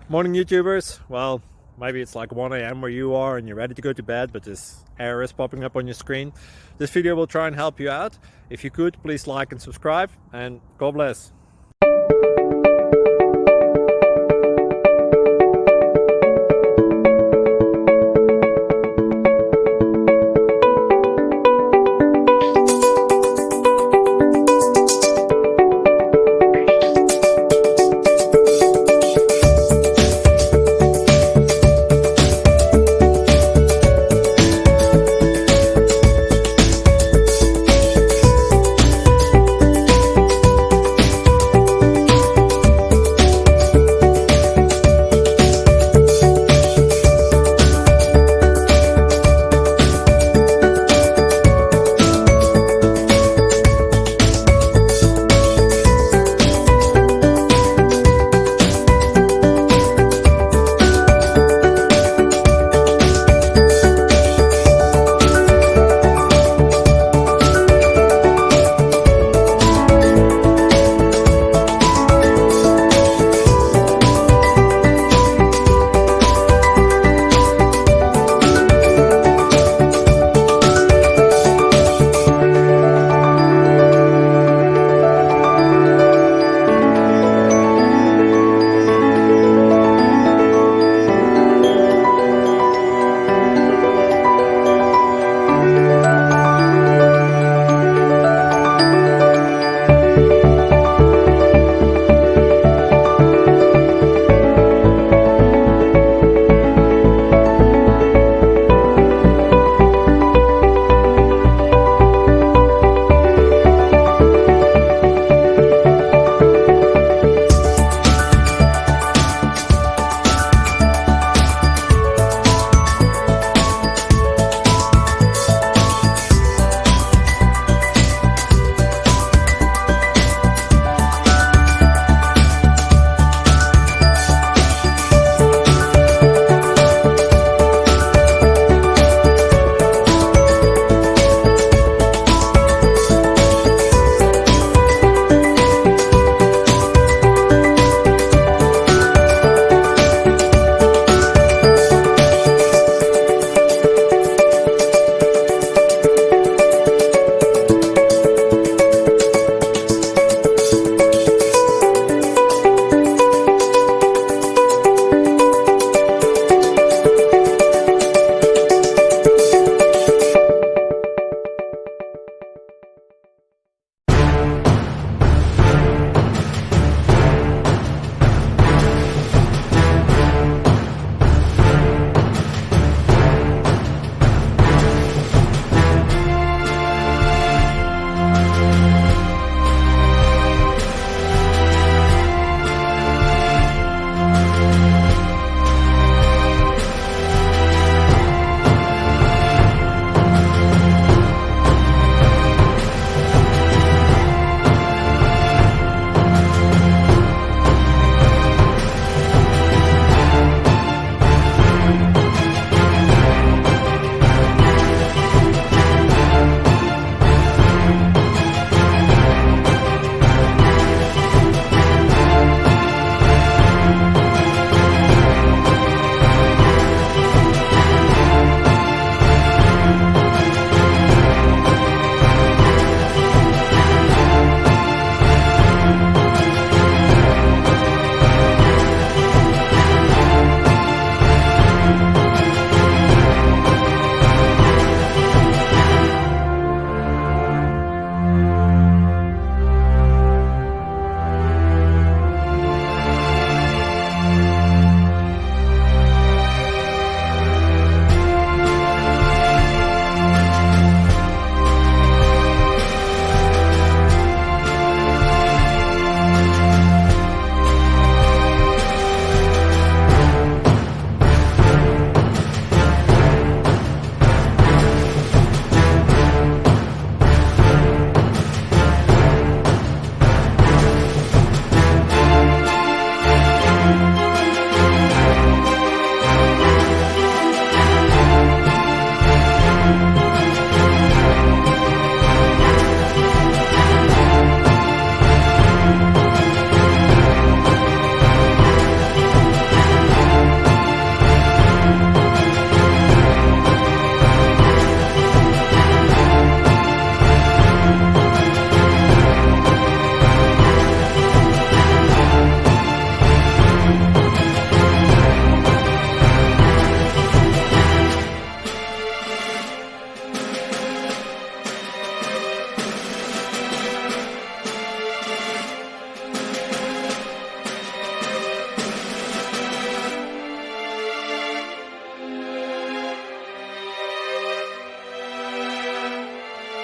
Morning YouTubers. Well, maybe it's like 1 a.m. where you are and you're ready to go to bed, but this error is popping up on your screen. This video will try and help you out. If you could, please like and subscribe, and God bless.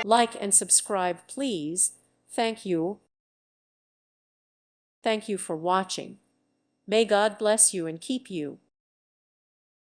Like and subscribe, please. Thank you. Thank you for watching. May God bless you and keep you.